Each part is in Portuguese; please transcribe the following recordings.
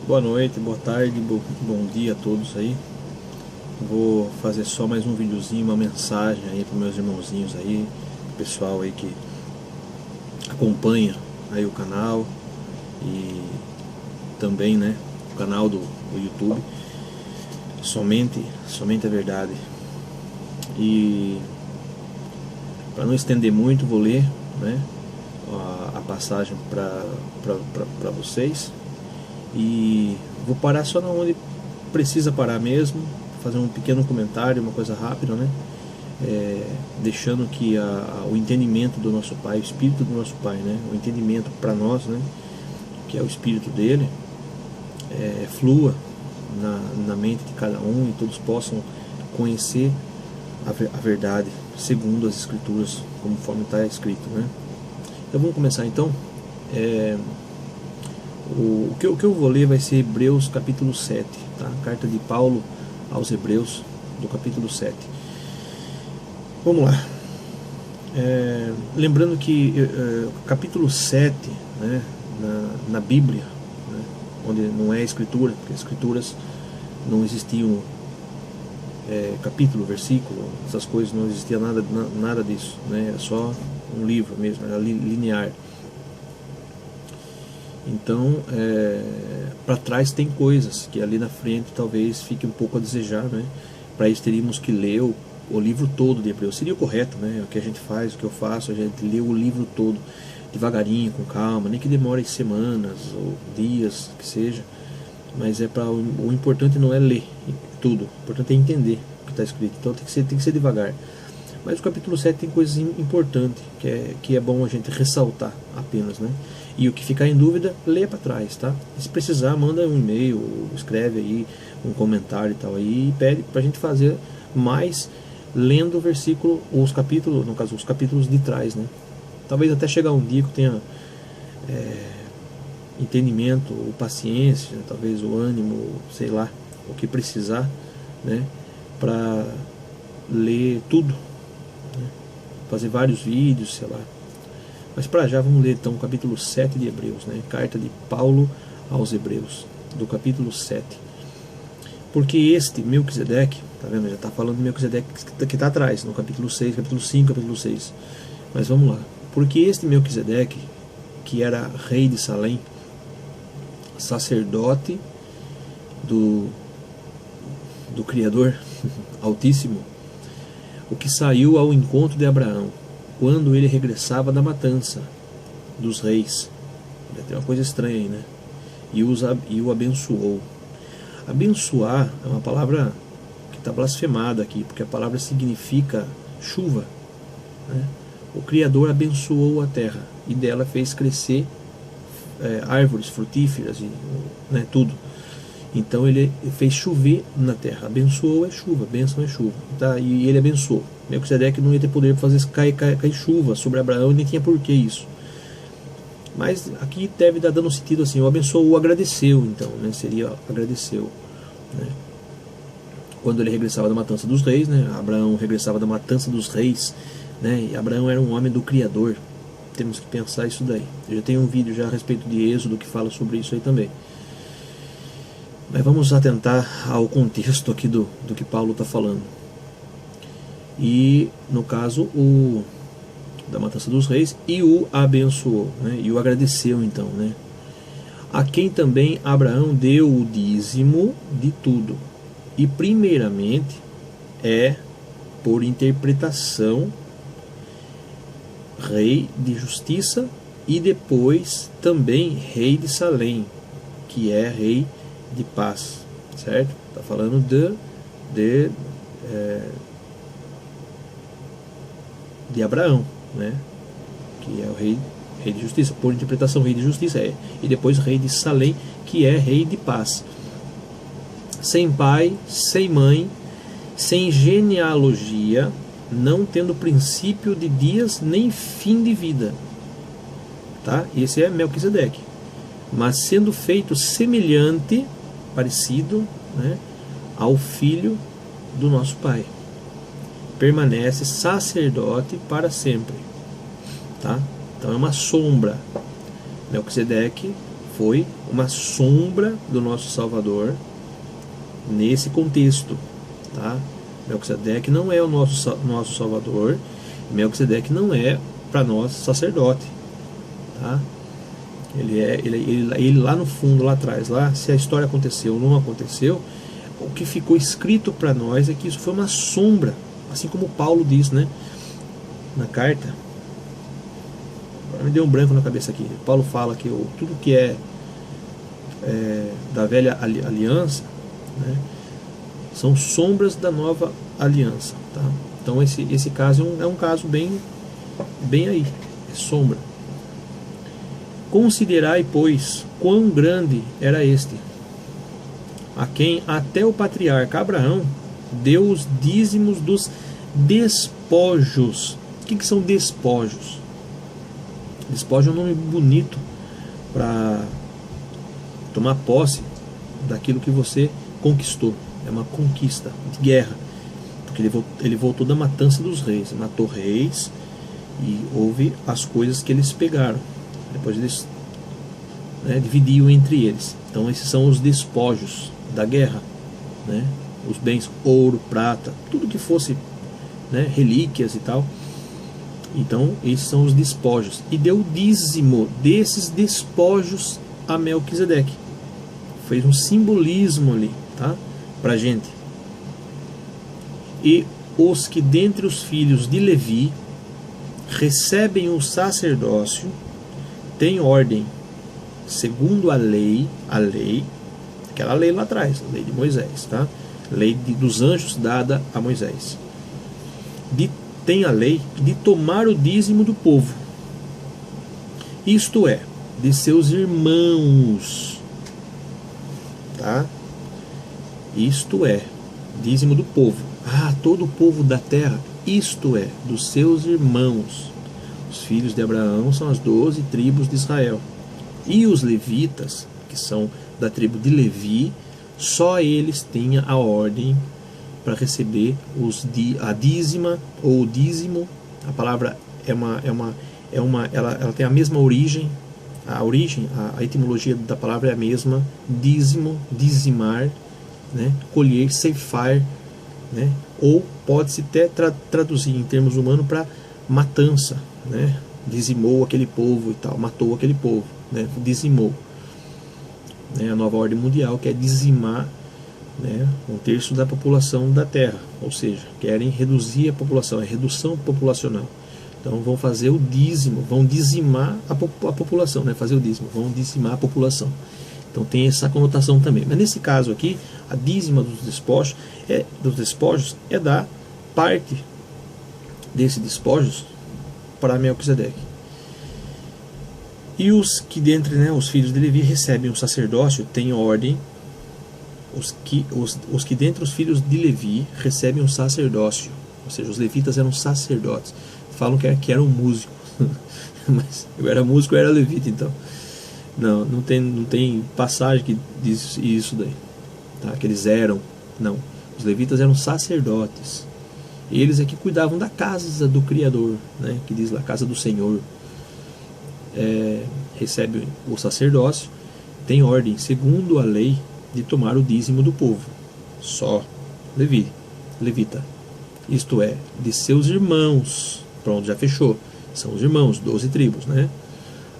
Boa noite, boa tarde, bom dia a todos aí. Vou fazer só mais um videozinho, uma mensagem aí para meus irmãozinhos aí, pessoal aí que acompanha aí o canal e também, né, o canal do YouTube. Somente a verdade. E para não estender muito, vou ler, né, a passagem para vocês. E vou parar só onde precisa parar mesmo, fazer um pequeno comentário, uma coisa rápida, né? Deixando que o entendimento do nosso Pai, o Espírito do nosso Pai, né? O entendimento para nós, né? Que é o Espírito dele, flua na mente de cada um e todos possam conhecer a verdade segundo as Escrituras, conforme está escrito, né? Então vamos começar então. O que eu vou ler vai ser Hebreus capítulo 7, tá? Carta de Paulo aos Hebreus, do capítulo 7. Vamos lá. Lembrando que capítulo 7, né, na Bíblia, né, onde não é escritura, porque as escrituras não existiam capítulo, versículo, essas coisas, não existia nada disso, né? Era só um livro mesmo, era linear. Então, para trás tem coisas que ali na frente talvez fique um pouco a desejar, né? Para isso teríamos que ler o livro todo de Hebreus. Seria o correto, né? O que a gente faz, o que eu faço, a gente lê o livro todo devagarinho, com calma, nem que demore semanas ou dias, que seja. Mas o importante não é ler tudo, o importante é entender o que está escrito. Então tem que ser devagar. Mas o capítulo 7 tem coisas importantes que é bom a gente ressaltar apenas, né? E o que ficar em dúvida, lê para trás, tá? E se precisar, manda um e-mail, escreve aí um comentário e tal aí, e pede para a gente fazer mais lendo o versículo, os capítulos, no caso, os capítulos de trás, né? Talvez até chegar um dia que eu tenha entendimento, ou paciência, talvez o ânimo, sei lá, o que precisar, né? Para ler tudo, fazer vários vídeos, sei lá. Mas para já vamos ler então o capítulo 7 de Hebreus, né? Carta de Paulo aos Hebreus, do capítulo 7. Porque este Melquisedeque, tá vendo? Já está falando do Melquisedeque que está atrás, no capítulo 6, capítulo 5, capítulo 6. Mas vamos lá. Porque este Melquisedeque, que era rei de Salém, sacerdote do Criador Altíssimo, o que saiu ao encontro de Abraão, quando ele regressava da matança dos reis. Tem uma coisa estranha aí, né? E o abençoou. Abençoar é uma palavra que está blasfemada aqui, porque a palavra significa chuva, né? O Criador abençoou a terra e dela fez crescer árvores frutíferas, né, tudo. Então ele fez chover na terra. Abençoou é chuva, bênção é chuva, tá? E ele abençoou. Melquisedeque não ia ter poder para fazer cair chuva sobre Abraão, e nem tinha porquê isso. Mas aqui deve estar dando sentido assim, o abençoou, o agradeceu, então, né? Seria agradeceu, né? Quando ele regressava da matança dos reis, né? Abraão regressava da matança dos reis, né? E Abraão era um homem do Criador. Temos que pensar isso daí. Eu já tenho um vídeo já a respeito de Êxodo que fala sobre isso aí também. Mas vamos atentar ao contexto aqui do que Paulo está falando. E, no caso, da matança dos reis, e o abençoou, né? E o agradeceu, então, né? A quem também Abraão deu o dízimo de tudo. E, primeiramente, por interpretação, rei de justiça, e depois também rei de Salém, que é rei de paz, certo? Está falando de Abraão, né? Que é o rei de justiça, por interpretação rei de justiça e depois rei de Salém, que é rei de paz, sem pai, sem mãe, sem genealogia, não tendo princípio de dias nem fim de vida, tá? Esse é Melquisedeque, mas sendo feito semelhante, parecido, né, ao filho do nosso Pai, permanece sacerdote para sempre, tá? Então é uma sombra. Melquisedeque foi uma sombra do nosso Salvador nesse contexto, tá? Melquisedeque não é o nosso Salvador. Melquisedeque não é para nós sacerdote, tá? Ele lá no fundo, lá atrás, lá, se a história aconteceu ou não aconteceu, o que ficou escrito para nós é que isso foi uma sombra, assim como Paulo diz, né, na carta. Agora me deu um branco na cabeça aqui. Paulo fala que tudo que é da velha aliança, né, são sombras da nova aliança, tá? Então esse caso é um caso bem aí, é sombra. Considerai, pois, quão grande era este, a quem até o patriarca Abraão deu os dízimos dos despojos. O que são despojos? Despojo é um nome bonito para tomar posse daquilo que você conquistou. É uma conquista de guerra, porque ele voltou da matança dos reis, matou reis e houve as coisas que eles pegaram. Depois eles, né, dividiam entre eles. Então esses são os despojos da guerra, né? Os bens, ouro, prata, tudo que fosse, né, relíquias e tal. Então esses são os despojos. E deu o dízimo desses despojos a Melquisedeque. Fez um simbolismo ali, tá? Pra gente. E os que dentre os filhos de Levi recebem o sacerdócio têm ordem, segundo a lei, aquela lei lá atrás, a lei de Moisés, tá? Lei dos anjos dada a Moisés. Tem a lei de tomar o dízimo do povo, isto é, de seus irmãos, tá? Isto é, dízimo do povo. Todo o povo da terra, isto é, dos seus irmãos. Os filhos de Abraão são as 12 tribos de Israel. E os levitas, que são da tribo de Levi, só eles têm a ordem para receber a dízima ou o dízimo. A palavra ela tem a mesma origem. A etimologia da palavra é a mesma. Dízimo, dizimar, né? Colher, ceifar, né? Ou pode-se até traduzir em termos humanos para matança, né? Dizimou aquele povo e tal, matou aquele povo, né? Dizimou, né? A nova ordem mundial quer dizimar, né, 1/3 da população da Terra, ou seja, querem reduzir a população, é redução populacional. Então vão fazer o dízimo, vão dizimar a população, né? Fazer o dízimo, vão dizimar a população. Então tem essa conotação também. Mas nesse caso aqui, a dízima dos despojos é da parte desses despojos para Melquisedeque. E os que dentre, né, os filhos de Levi recebem o sacerdócio têm ordem. Os que dentre os filhos de Levi recebem o sacerdócio, ou seja, os levitas eram sacerdotes. Falam que eram músicos, mas eu era músico, eu era levita, então não tem passagem que diz isso daí, tá? Que eles eram, não. Os levitas eram sacerdotes. Eles é que cuidavam da casa do Criador, né? Que diz lá, casa do Senhor. Recebe o sacerdócio, tem ordem, segundo a lei, de tomar o dízimo do povo. Só levita. Isto é, de seus irmãos. Pronto, já fechou. São os irmãos, 12 tribos, né?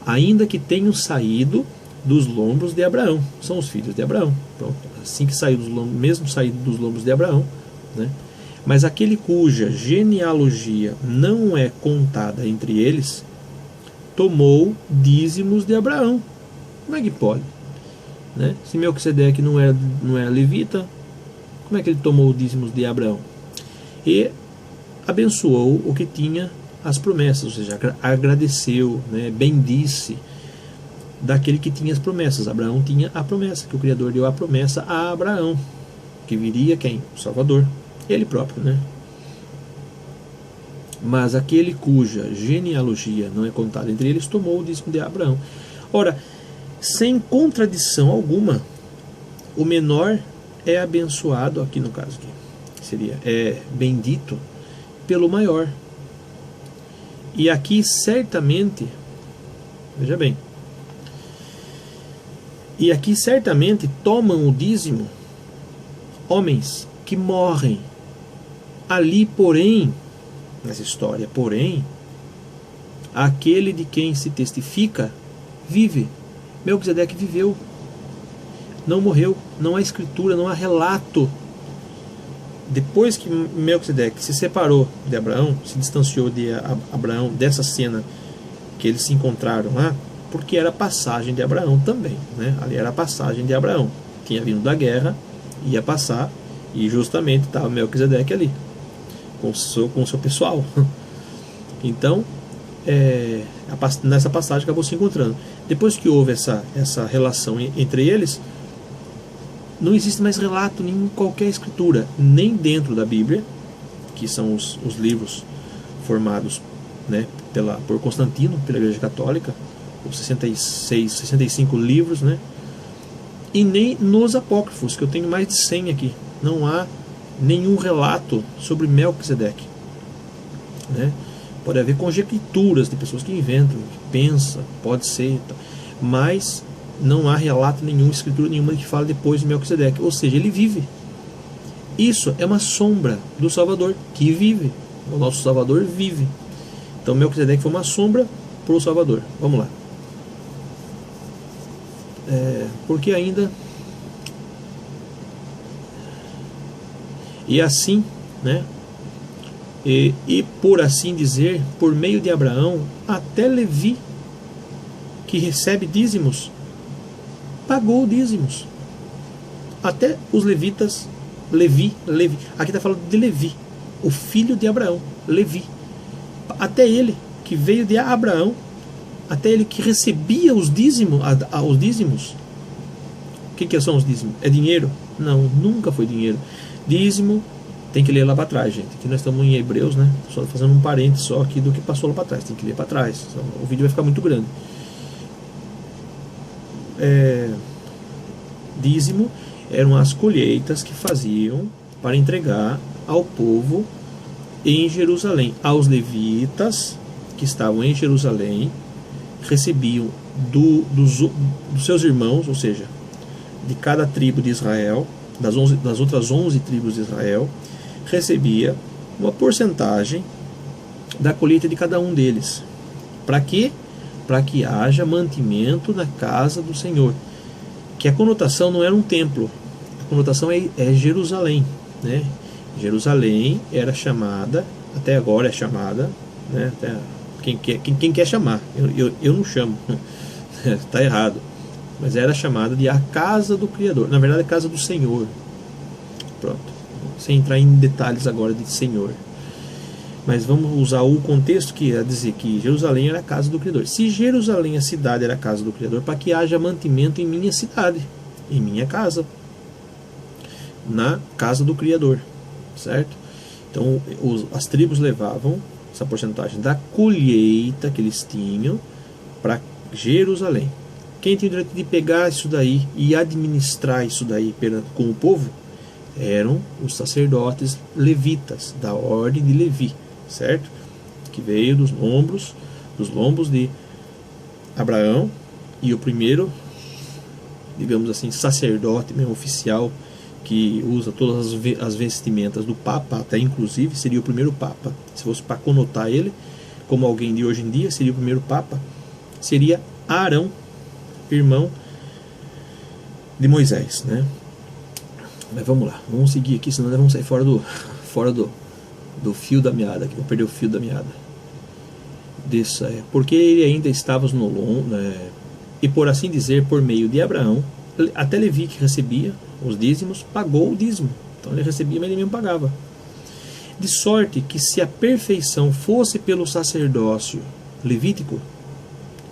Ainda que tenham saído dos lombos de Abraão. São os filhos de Abraão. Pronto, assim que saiu dos lombos, mesmo saído dos lombos de Abraão, né? Mas aquele cuja genealogia não é contada entre eles, tomou dízimos de Abraão. Como é que pode? Né? Se Melquisedeque não era levita, como é que ele tomou dízimos de Abraão? E abençoou o que tinha as promessas, ou seja, agradeceu, né, bendisse daquele que tinha as promessas. Abraão tinha a promessa, que o Criador deu a promessa a Abraão, que viria quem? O Salvador, ele próprio, né? Mas aquele cuja genealogia não é contada entre eles, tomou o dízimo de Abraão. Ora, sem contradição alguma, o menor é abençoado, aqui no caso aqui, seria bendito pelo maior. E aqui certamente, veja bem, E aqui certamente tomam o dízimo homens que morrem. Ali, porém, nessa história, porém, aquele de quem se testifica vive. Melquisedeque viveu, não morreu, não há escritura, não há relato. Depois que Melquisedeque se separou de Abraão, se distanciou de Abraão, dessa cena que eles se encontraram lá, porque era a passagem de Abraão também, né? Ali era a passagem de Abraão, tinha vindo da guerra, ia passar, e justamente estava Melquisedeque ali, com o seu pessoal. Então, nessa passagem acabou se encontrando. Depois que houve essa relação entre eles, não existe mais relato em qualquer escritura, nem dentro da Bíblia, que são os livros formados, né, por Constantino, pela Igreja Católica, os 65 livros, né, e nem nos apócrifos, que eu tenho mais de 100 aqui. Não há nenhum relato sobre Melquisedeque, né? Pode haver conjecturas de pessoas que inventam, que pensam, pode ser, mas não há relato nenhum, escritura nenhuma que fala depois de Melquisedeque. Ou seja, ele vive. Isso é uma sombra do Salvador, que vive. O nosso Salvador vive. Então Melquisedeque foi uma sombra para o Salvador. Vamos lá. Porque ainda... E assim, né? E por assim dizer, por meio de Abraão, até Levi, que recebe dízimos, pagou dízimos. Até os levitas, Levi, aqui está falando de Levi, o filho de Abraão, Levi. Até ele, que veio de Abraão, até ele que recebia os dízimos. O que são os dízimos? É dinheiro? Não, nunca foi dinheiro. Dízimo, tem que ler lá para trás, gente. Aqui nós estamos em Hebreus, né? Só fazendo um parênteses só aqui do que passou lá para trás. Tem que ler para trás. O vídeo vai ficar muito grande. Dízimo eram as colheitas que faziam para entregar ao povo em Jerusalém. Aos levitas que estavam em Jerusalém, recebiam dos seus irmãos, ou seja, de cada tribo de Israel, das outras 11 tribos de Israel, recebia uma porcentagem da colheita de cada um deles. Para quê? Para que haja mantimento na casa do Senhor. Que a conotação não era um templo, a conotação é Jerusalém, né? Jerusalém era chamada, até agora é chamada, né? Até quem quer chamar, eu não chamo, está errado, mas era chamada de a casa do Criador, na verdade a casa do Senhor. Pronto, sem entrar em detalhes agora de Senhor, mas vamos usar o contexto que é dizer que Jerusalém era a casa do Criador. Se Jerusalém, a cidade, era a casa do Criador, para que haja mantimento em minha cidade, em minha casa, na casa do Criador, certo? Então as tribos levavam essa porcentagem da colheita que eles tinham para Jerusalém. Quem tem o direito de pegar isso daí e administrar isso daí com o povo eram os sacerdotes levitas, da ordem de Levi, certo? Que veio dos lombos de Abraão, e o primeiro, digamos assim, sacerdote mesmo oficial, que usa todas as vestimentas do Papa, até inclusive seria o primeiro Papa, se fosse para conotar ele como alguém de hoje em dia, seria o primeiro Papa, seria Arão, irmão de Moisés, né? Mas vamos lá, vamos seguir aqui, senão nós vamos sair fora do fio da meada, que vou perder o fio da meada. Porque ele ainda estava no longo, né? E por assim dizer, por meio de Abraão, até Levi, que recebia os dízimos, pagou o dízimo. Então ele recebia, mas ele mesmo pagava. De sorte que se a perfeição fosse pelo sacerdócio levítico,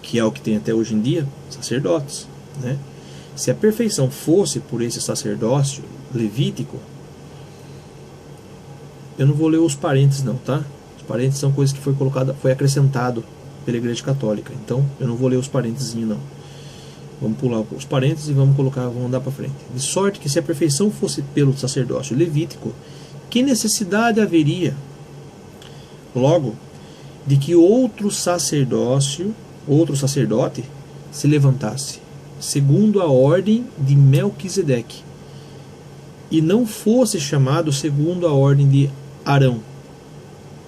que é o que tem até hoje em dia, sacerdotes, né? Se a perfeição fosse por esse sacerdócio levítico, eu não vou ler os parênteses não, tá? Os parênteses são coisas que foi acrescentado pela Igreja Católica, então eu não vou ler os parênteses não. Vamos pular os parênteses e vamos andar para frente. De sorte que se a perfeição fosse pelo sacerdócio levítico, que necessidade haveria, logo, de que outro sacerdote se levantasse? segundo a ordem de Melquisedeque, e não fosse chamado segundo a ordem de Arão.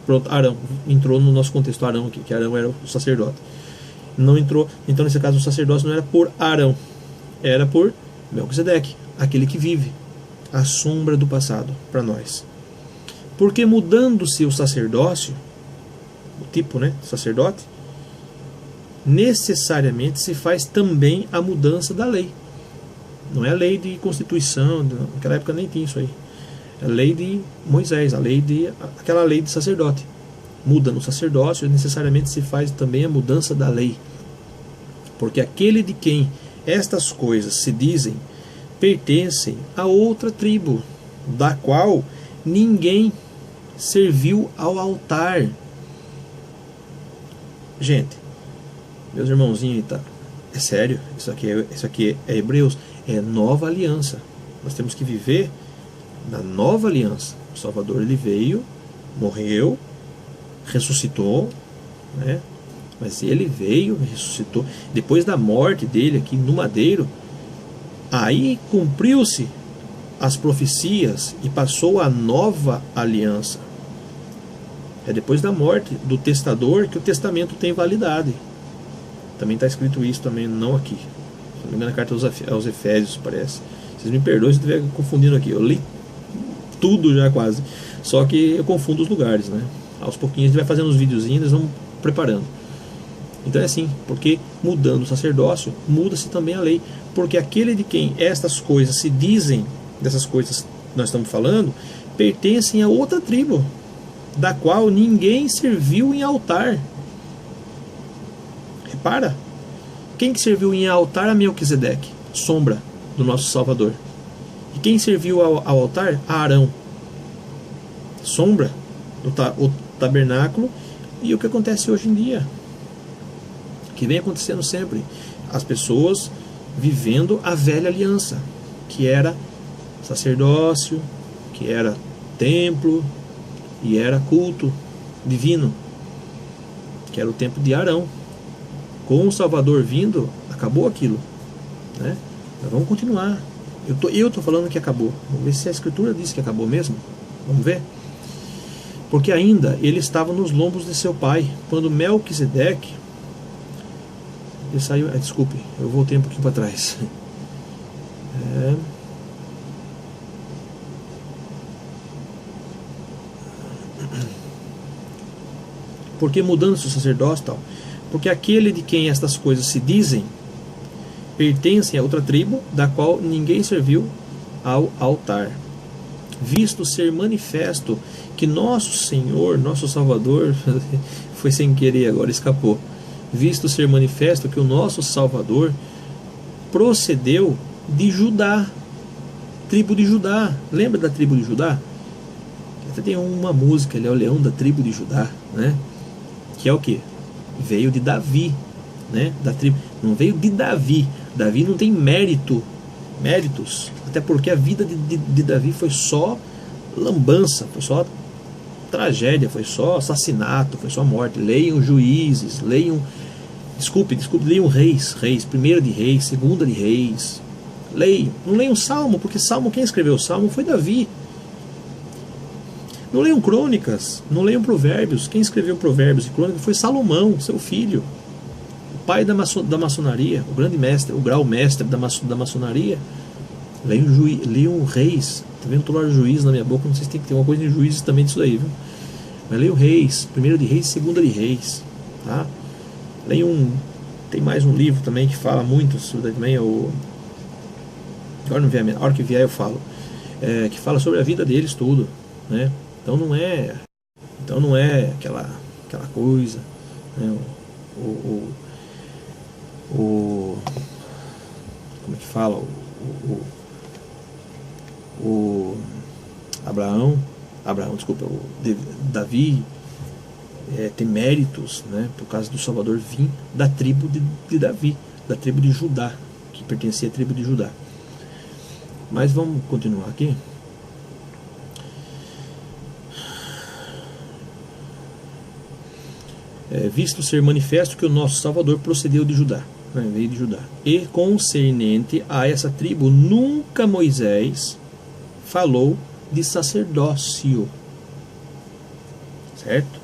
Pronto, Arão entrou no nosso contexto, Arão aqui, que Arão era o sacerdote. Não entrou, então nesse caso o sacerdócio não era por Arão, era por Melquisedeque, aquele que vive, a sombra do passado para nós. Porque mudando-se o sacerdócio, o tipo, né, sacerdote, necessariamente se faz também a mudança da lei. Não é a lei de constituição, naquela época nem tinha isso aí. É a lei de Moisés, aquela lei de sacerdote. Muda no sacerdócio, necessariamente se faz também a mudança da lei. Porque aquele de quem estas coisas se dizem, pertencem a outra tribo, da qual ninguém serviu ao altar. Gente, meus irmãozinhos, tá? É sério, isso aqui é Hebreus, é nova aliança. Nós temos que viver na nova aliança. O Salvador, ele veio, morreu, ressuscitou, né? Mas ele veio, ressuscitou. Depois da morte dele aqui no madeiro, aí cumpriu-se as profecias e passou a nova aliança. É depois da morte do testador que o testamento tem validade. Também está escrito isso, também não aqui. Se não me engano, na carta aos Efésios, parece. Vocês me perdoem se eu estiver confundindo aqui. Eu li tudo já quase. Só que eu confundo os lugares, né? Aos pouquinhos a gente vai fazendo os videozinhos, eles vão preparando. Então é assim, porque mudando o sacerdócio, muda-se também a lei. Porque aquele de quem estas coisas se dizem, dessas coisas que nós estamos falando, pertencem a outra tribo, da qual ninguém serviu em altar. Repara, quem que serviu em altar a Melquisedeque? Sombra do nosso Salvador. E quem serviu ao altar? A Arão. Sombra do tabernáculo. E o que acontece hoje em dia, que vem acontecendo sempre, as pessoas vivendo a velha aliança, que era sacerdócio, que era templo e era culto divino, que era o tempo de Arão. Com o Salvador vindo, acabou aquilo, né? Mas vamos continuar. Eu tô falando que acabou. Vamos ver se a Escritura diz que acabou mesmo. Vamos ver. Porque ainda ele estava nos lombos de seu pai, quando Melquisedeque, ele saiu. Desculpe, eu voltei um pouquinho para trás. Porque mudando-se o sacerdócio, tal. Porque aquele de quem estas coisas se dizem, pertencem a outra tribo, da qual ninguém serviu ao altar. Visto ser manifesto que nosso Senhor, nosso Salvador, foi sem querer agora, escapou. Visto ser manifesto que o nosso Salvador procedeu de Judá, tribo de Judá. Lembra da tribo de Judá? Até tem uma música, ele é o leão da tribo de Judá, né? Que é o que? Veio de Davi, né? Da tribo. Não veio de Davi. Davi não tem méritos, até porque a vida de Davi foi só lambança, foi só tragédia, foi só assassinato, foi só morte. Leiam Juízes, leiam, leiam Reis, primeira de Reis, segunda de Reis. Leiam, não leiam Salmo, porque Salmo, quem escreveu o Salmo foi Davi. Não leiam Crônicas, não leiam Provérbios. Quem escreveu Provérbios e Crônicas foi Salomão, seu filho, o pai da maçonaria, o grande mestre, o grau-mestre da maçonaria. Leiam Reis. Tá vendo? Tô lá o Juízes na minha boca, não sei se tem que ter uma coisa de Juízes também disso daí, viu? Mas leiam Reis, primeira de Reis, segunda de Reis, tá? Tem mais um livro também que fala muito sobre também, agora não vier, a hora que vier eu falo, que fala sobre a vida deles tudo, né? Então não é aquela coisa, né? Como é que fala? Davi tem méritos, né? Por causa do Salvador vir da tribo de Davi, da tribo de Judá, que pertencia à tribo de Judá. Mas vamos continuar aqui. Visto ser manifesto que o nosso Salvador procedeu de Judá. né, veio de Judá. E concernente a essa tribo, nunca Moisés falou de sacerdócio. Certo?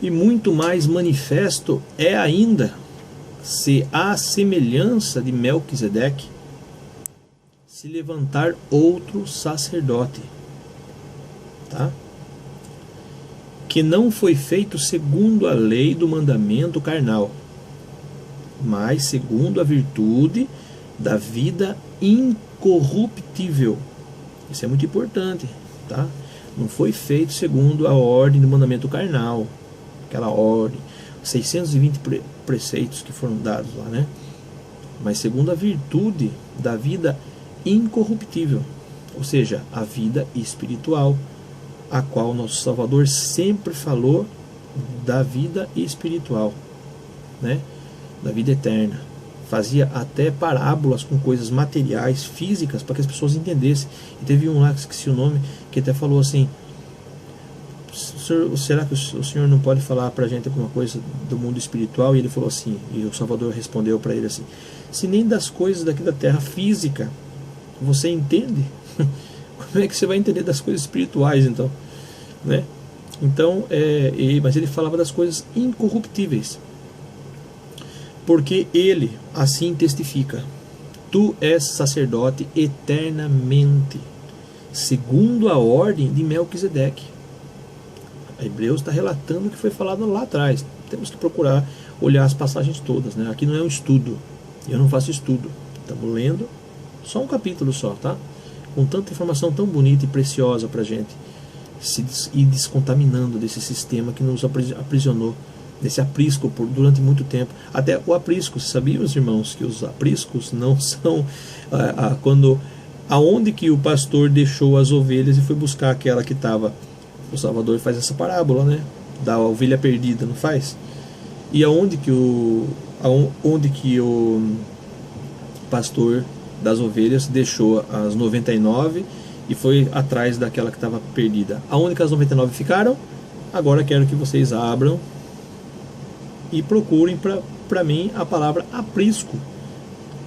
E muito mais manifesto é ainda se à semelhança de Melquisedeque se levantar outro sacerdote, tá? Que não foi feito segundo a lei do mandamento carnal, mas segundo a virtude da vida incorruptível. Isso é muito importante, tá? Não foi feito segundo a ordem do mandamento carnal, aquela ordem, 620 preceitos que foram dados lá, né? Mas segundo a virtude da vida incorruptível, ou seja, a vida espiritual, a qual nosso Salvador sempre falou da vida espiritual, né? Da vida eterna. Fazia até parábolas com coisas materiais, físicas, para que as pessoas entendessem. E teve um lá, que esqueci o nome, que até falou assim: será que o senhor não pode falar para a gente alguma coisa do mundo espiritual? E ele falou assim, e o Salvador respondeu para ele assim: se nem das coisas daqui da terra física você entende, como é que você vai entender das coisas espirituais, então, né? Então, mas ele falava das coisas incorruptíveis, porque ele assim testifica: tu és sacerdote eternamente, segundo a ordem de Melquisedeque. A Hebreus está relatando o que foi falado lá atrás. Temos que procurar olhar as passagens todas, né? Aqui não é um estudo, eu não faço estudo, estamos lendo só um capítulo só, tá? Com tanta informação tão bonita e preciosa para a gente se ir descontaminando desse sistema que nos aprisionou, desse aprisco durante muito tempo. Até o aprisco, sabiam, os irmãos, que os apriscos não são aonde que o pastor deixou as ovelhas e foi buscar aquela que estava. O Salvador faz essa parábola, né, da ovelha perdida, não faz? E aonde que o pastor das ovelhas deixou as 99 e foi atrás daquela que estava perdida? Aonde que as 99 ficaram? Agora quero que vocês abram e procurem para mim a palavra aprisco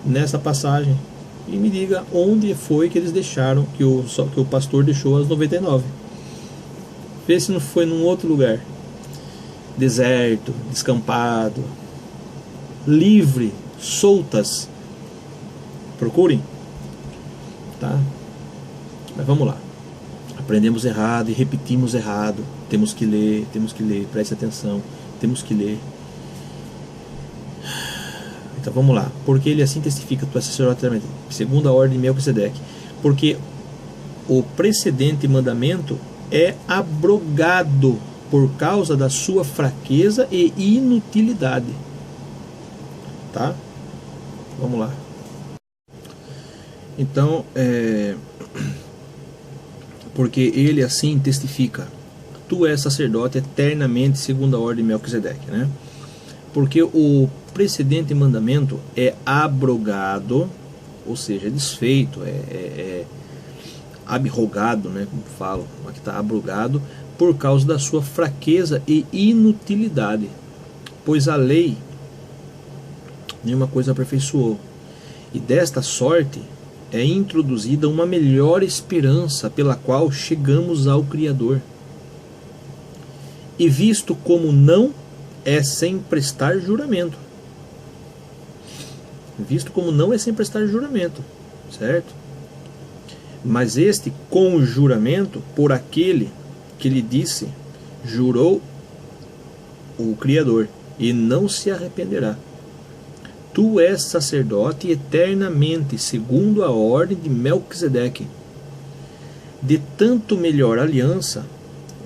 nessa passagem e me diga onde foi que eles deixaram, que o pastor deixou as 99. Vê se não foi num outro lugar, deserto, descampado, livre, soltas. Procurem, tá? Mas vamos lá. Aprendemos errado e repetimos errado. Temos que ler, preste atenção, temos que ler. Então vamos lá. Porque ele assim testifica: tu és sacerdote eternamente, segundo a ordem de Melquisedeque. Porque o precedente mandamento é abrogado por causa da sua fraqueza e inutilidade. Tá? Vamos lá. Então, porque ele assim testifica: tu és sacerdote eternamente segundo a ordem de Melquisedeque, né? Porque o precedente mandamento é abrogado, ou seja, é desfeito, abrogado, né, como falam, aqui está abrogado, por causa da sua fraqueza e inutilidade, pois a lei nenhuma coisa aperfeiçoou, e desta sorte é introduzida uma melhor esperança pela qual chegamos ao Criador. E visto como não é sem prestar juramento, certo? Mas este com juramento por aquele que lhe disse, jurou o Criador, e não se arrependerá. Tu és sacerdote eternamente, segundo a ordem de Melquisedeque. De tanto melhor aliança,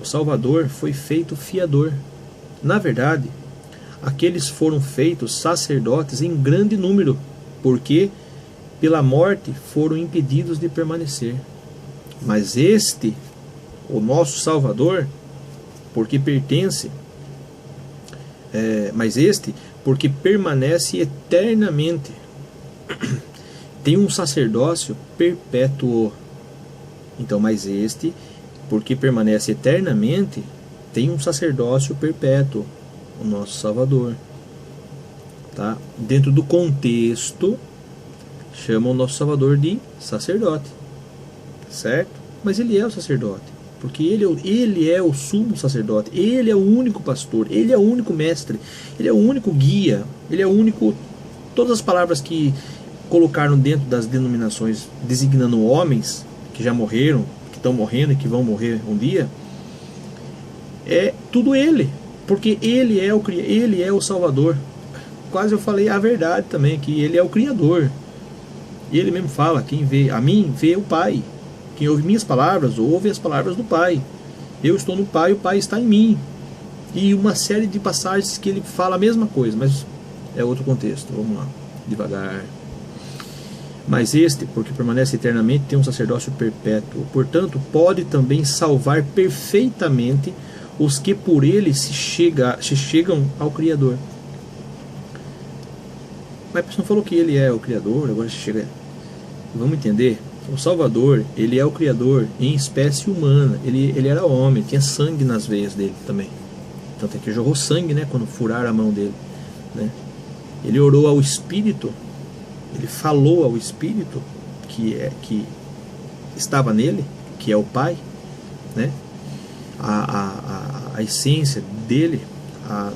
o Salvador foi feito fiador. Na verdade, aqueles foram feitos sacerdotes em grande número, porque pela morte foram impedidos de permanecer. Mas este, o nosso Salvador, porque permanece eternamente, tem um sacerdócio perpétuo. Então, mas este, porque permanece eternamente, tem um sacerdócio perpétuo. o nosso Salvador. Tá? Dentro do contexto, chama o nosso Salvador de sacerdote, certo? Mas ele é o sacerdote, porque ele é o sumo sacerdote, ele é o único pastor, ele é o único mestre, ele é o único guia, ele é o único... Todas as palavras que colocaram dentro das denominações designando homens que já morreram, que estão morrendo e que vão morrer um dia, é tudo ele, porque ele é o Salvador. Quase eu falei a verdade também, que ele é o Criador. E ele mesmo fala, quem vê a mim, vê o Pai. Quem ouve minhas palavras, ouve as palavras do Pai. Eu estou no Pai, o Pai está em mim. E uma série de passagens que ele fala a mesma coisa, mas é outro contexto. Vamos lá, devagar. Mas este, porque permanece eternamente, tem um sacerdócio perpétuo. Portanto, pode também salvar perfeitamente os que por ele se chegam ao Criador. Mas você não falou que ele é o Criador, agora chega. Vamos entender? O Salvador, ele é o Criador em espécie humana. Ele era homem, tinha sangue nas veias dele também. Tanto é que jorrou sangue, né, quando furaram a mão dele, né? Ele orou ao Espírito, ele falou ao Espírito que estava nele, que é o Pai, né? A essência dele,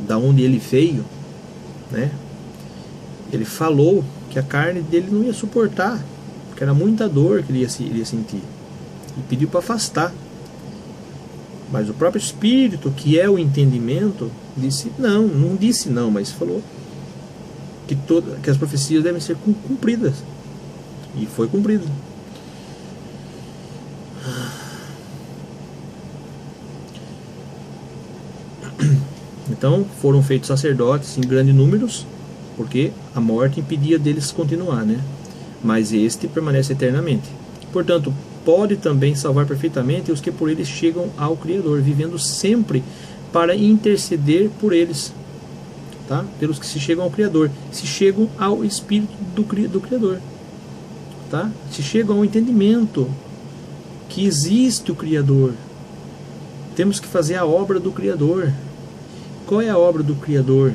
da onde ele veio, né? Ele falou que a carne dele não ia suportar, porque era muita dor que ele ia sentir, e pediu para afastar. Mas o próprio Espírito, que é o entendimento, disse não, não disse não, mas falou que as profecias devem ser cumpridas, e foi cumprido. Então foram feitos sacerdotes em grandes números, porque a morte impedia deles continuar, né? Mas este permanece eternamente. Portanto, pode também salvar perfeitamente os que por eles chegam ao Criador, vivendo sempre para interceder por eles, tá? Pelos que se chegam ao Criador, se chegam ao Espírito do Criador, tá? Se chegam ao entendimento que existe o Criador. Temos que fazer a obra do Criador. Qual é a obra do Criador?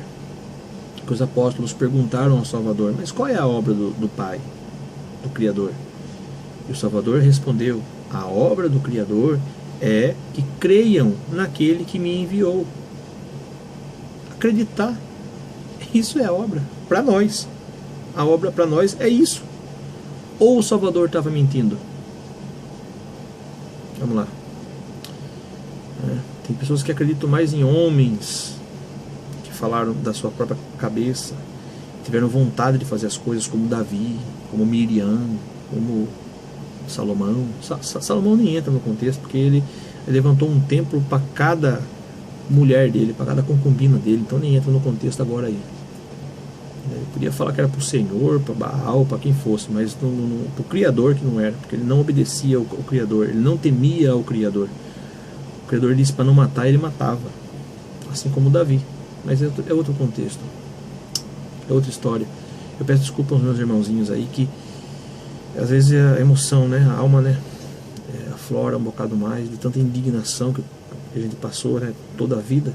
Que os apóstolos perguntaram ao Salvador, mas qual é a obra do Pai, do Criador? E o Salvador respondeu, a obra do Criador é que creiam naquele que me enviou. Acreditar, isso é a obra para nós. A obra para nós é isso. Ou o Salvador estava mentindo? Vamos lá. Tem pessoas que acreditam mais em homens, falaram da sua própria cabeça, tiveram vontade de fazer as coisas como Davi, como Miriam, como Salomão. Salomão nem entra no contexto, porque ele levantou um templo para cada mulher dele, para cada concubina dele, então nem entra no contexto agora aí. Ele podia falar que era para o Senhor, para Baal, para quem fosse, mas para o Criador que não era, porque ele não obedecia ao Criador, ele não temia ao Criador. O Criador disse para não matar, ele matava, assim como Davi. Mas é outro contexto, é outra história. Eu peço desculpa aos meus irmãozinhos aí, que às vezes a emoção, né, a alma, né, aflora um bocado mais, de tanta indignação que a gente passou, né, toda a vida.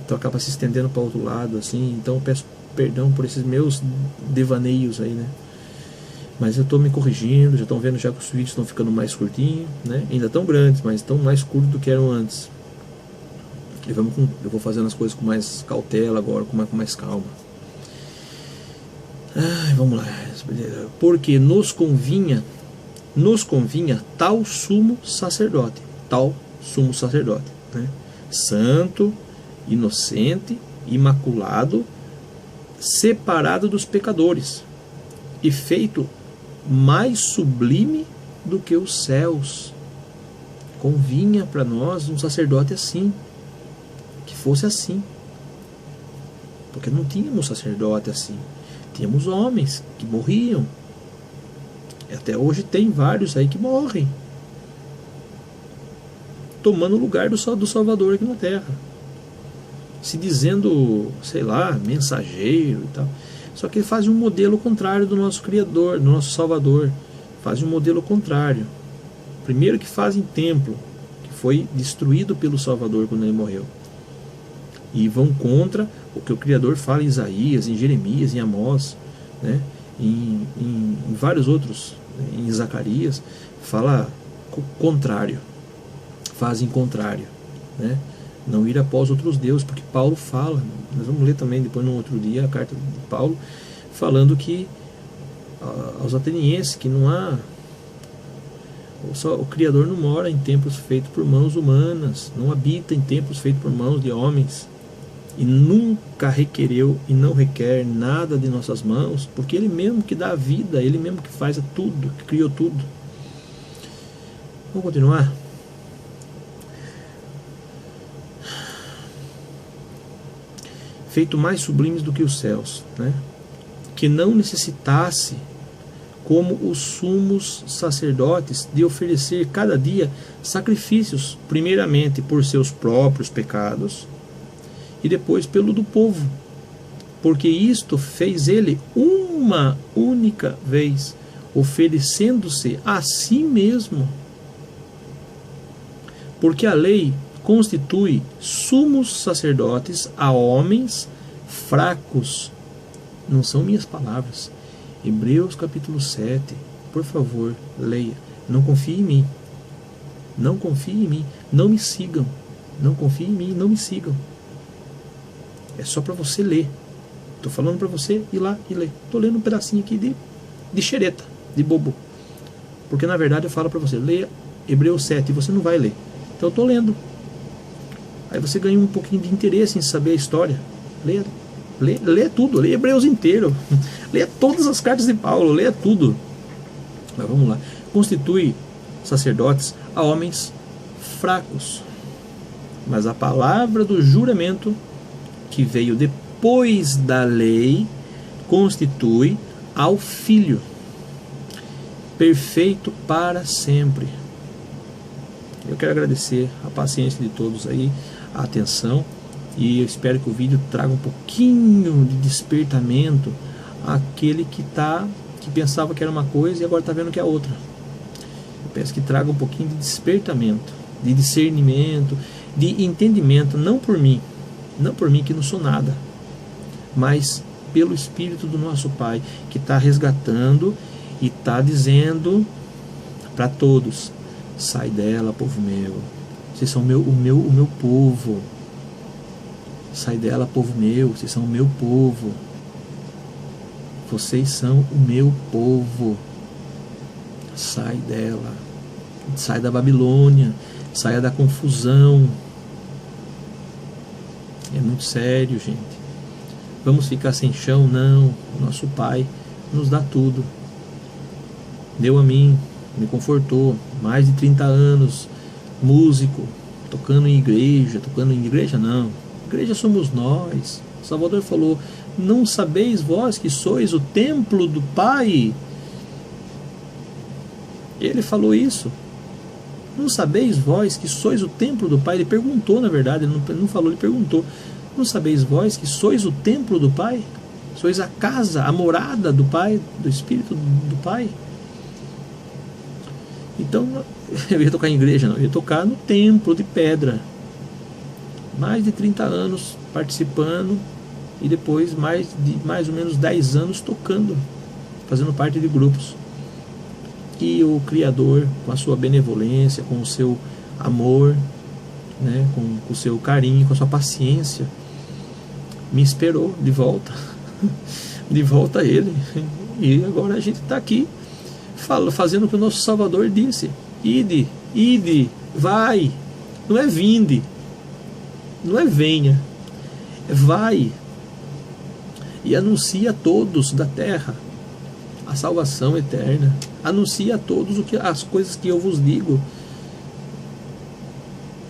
Então acaba se estendendo para outro lado, assim. Então eu peço perdão por esses meus devaneios aí, né. Mas eu estou me corrigindo, já estão vendo já que os vídeos estão ficando mais curtinhos, né, ainda tão grandes, mas estão mais curtos do que eram antes. Eu vou fazendo as coisas com mais cautela agora, com mais calma. Vamos lá. Porque nos convinha tal sumo sacerdote, né? Santo, inocente, imaculado, separado dos pecadores e feito mais sublime do que os céus. Convinha para nós um sacerdote assim, que fosse assim, porque não tínhamos sacerdote assim, tínhamos homens que morriam, e até hoje tem vários aí que morrem, tomando o lugar do Salvador aqui na terra, se dizendo, sei lá, mensageiro e tal. Só que ele faz um modelo contrário do nosso Criador, do nosso Salvador. Faz um modelo contrário. Primeiro que fazem templo, que foi destruído pelo Salvador quando ele morreu. e vão contra o que o Criador fala em Isaías, em Jeremias, em Amós, né? em vários outros, em Zacarias, fala contrário, fazem contrário, né? Não ir após outros deuses, porque Paulo fala, nós vamos ler também depois num outro dia a carta de Paulo, falando que aos atenienses que não há, o Criador não mora em templos feitos por mãos humanas, não habita em templos feitos por mãos de homens, e nunca requereu e não requer nada de nossas mãos, porque Ele mesmo que dá a vida, Ele mesmo que faz tudo, que criou tudo. Vamos continuar? Feito mais sublimes do que os céus, né? Que não necessitasse, como os sumos sacerdotes, de oferecer cada dia sacrifícios, primeiramente por seus próprios pecados, e depois pelo do povo, porque isto fez ele uma única vez, oferecendo-se a si mesmo. Porque a lei constitui sumos sacerdotes a homens fracos. Não são minhas palavras. Hebreus capítulo 7, por favor, leia. Não confie em mim. Não confie em mim. Não me sigam. Não confie em mim, não me sigam. É só para você ler. Estou falando para você ir lá e ler. Estou lendo um pedacinho aqui de xereta, de bobo. Porque na verdade eu falo para você, leia Hebreus 7 e você não vai ler. Então eu estou lendo. Aí você ganha um pouquinho de interesse em saber a história. Leia tudo, leia Hebreus inteiro. Leia todas as cartas de Paulo, leia tudo. Mas vamos lá. Constitui sacerdotes a homens fracos. Mas a palavra do juramento, que veio depois da lei, constitui ao Filho, perfeito para sempre. Eu quero agradecer a paciência de todos aí, a atenção, e eu espero que o vídeo traga um pouquinho de despertamento àquele que pensava que era uma coisa e agora está vendo que é outra. Eu peço que traga um pouquinho de despertamento, de discernimento, de entendimento, não por mim que não sou nada, mas pelo Espírito do nosso Pai, que está resgatando e está dizendo para todos: sai dela, povo meu, vocês são o meu povo, sai dela, povo meu, vocês são o meu povo, vocês são o meu povo, sai dela, sai da Babilônia, saia da confusão. É muito sério, gente. Vamos ficar sem chão? Não. O nosso Pai nos dá tudo. Deu a mim, me confortou. Mais de 30 anos, músico, tocando em igreja não. Igreja somos nós. O Salvador falou: não sabeis vós que sois o templo do Pai? Ele falou isso. Não sabeis vós que sois o templo do Pai? Ele perguntou, na verdade, ele não falou, ele perguntou. Não sabeis vós que sois o templo do Pai? Sois a casa, a morada do Pai, do Espírito do Pai? Então, eu ia tocar em igreja, não, eu ia tocar no templo de pedra. Mais de 30 anos participando e depois mais ou menos 10 anos tocando, fazendo parte de grupos. E o Criador, com a sua benevolência, com o seu amor, né, com o seu carinho, com a sua paciência, me esperou de volta, de volta a Ele. E agora a gente está aqui, fazendo o que o nosso Salvador disse: ide, vai, não é vinde, não é venha, é vai, e anuncia a todos da terra a salvação eterna. Anuncia a todos as coisas que eu vos digo.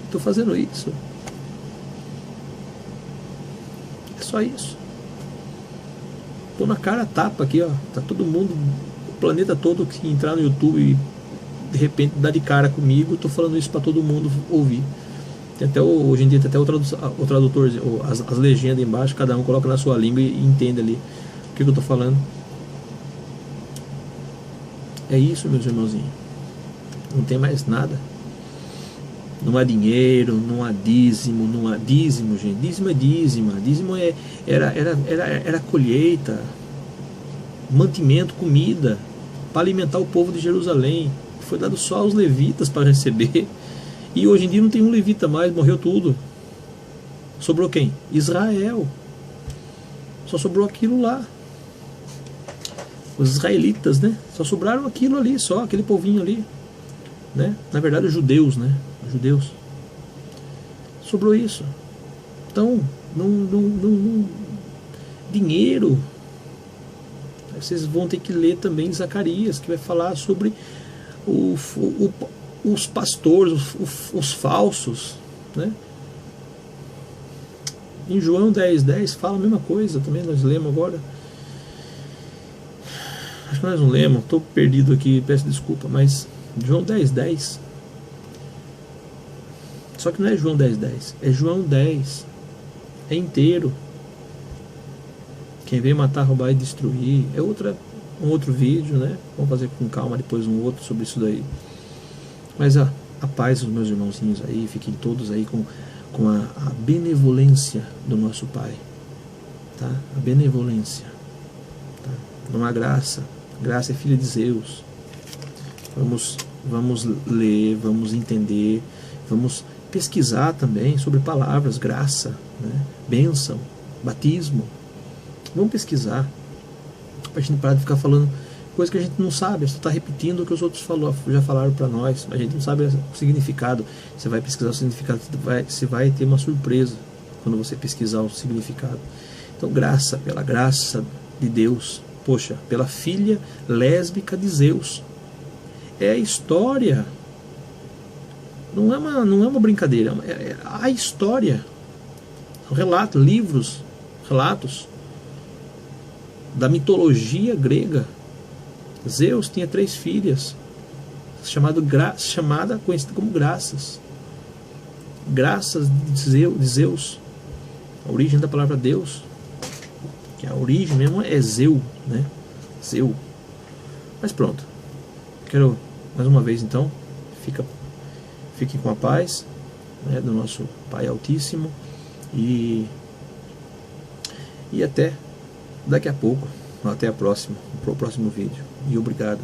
Estou fazendo isso. É só isso. Estou na cara tapa aqui, ó. Tá todo mundo, o planeta todo que entrar no YouTube e de repente dá de cara comigo. Estou falando isso para todo mundo ouvir. Tem até hoje em dia tem até o tradutor, as legendas embaixo, cada um coloca na sua língua e entende ali o que eu estou falando. É isso, meus irmãozinhos. Não tem mais nada. Não há dinheiro, não há dízimo, não há dízimo, gente. Dízimo é dízima. Dízimo era colheita, mantimento, comida, para alimentar o povo de Jerusalém. Foi dado só aos levitas para receber. E hoje em dia não tem um levita mais, morreu tudo. Sobrou quem? Israel. Só sobrou aquilo lá. Os israelitas, né? Só sobraram aquilo ali, só aquele povinho ali, né? Na verdade, os judeus, né? Os judeus. Sobrou isso. Então, dinheiro. Vocês vão ter que ler também Zacarias, que vai falar sobre os pastores, os falsos, né? Em João 10:10 fala a mesma coisa também, nós lemos agora. Acho que nós não lemos, estou perdido aqui, peço desculpa, mas João 10:10. Só que não é João 10:10, é João 10. É inteiro. Quem veio matar, roubar e destruir. É um outro vídeo, né? Vamos fazer com calma depois um outro sobre isso daí. Mas a paz dos meus irmãozinhos aí, fiquem todos aí com a benevolência do nosso Pai, tá? A benevolência, tá? Não há graça. Graça é filha de Zeus. Vamos ler, vamos entender, vamos pesquisar também sobre palavras, graça, né? Bênção, batismo. Vamos pesquisar, para a gente parar de ficar falando coisa que a gente não sabe, só está repetindo o que os outros já falaram para nós, a gente não sabe o significado. Você vai pesquisar o significado, você vai ter uma surpresa quando você pesquisar o significado. Então, pela graça de Deus, poxa, pela filha lésbica de Zeus. É a história, não é uma brincadeira, é a história. Relatos da mitologia grega. Zeus tinha 3 filhas, conhecida como Graças. Graças de Zeus. A origem da palavra Deus, que a origem mesmo é Zeu, né? Zeu. Mas pronto. Quero mais uma vez então, fiquem com a paz, né, do nosso Pai Altíssimo e até daqui a pouco, até a próxima, para o próximo vídeo. E obrigado.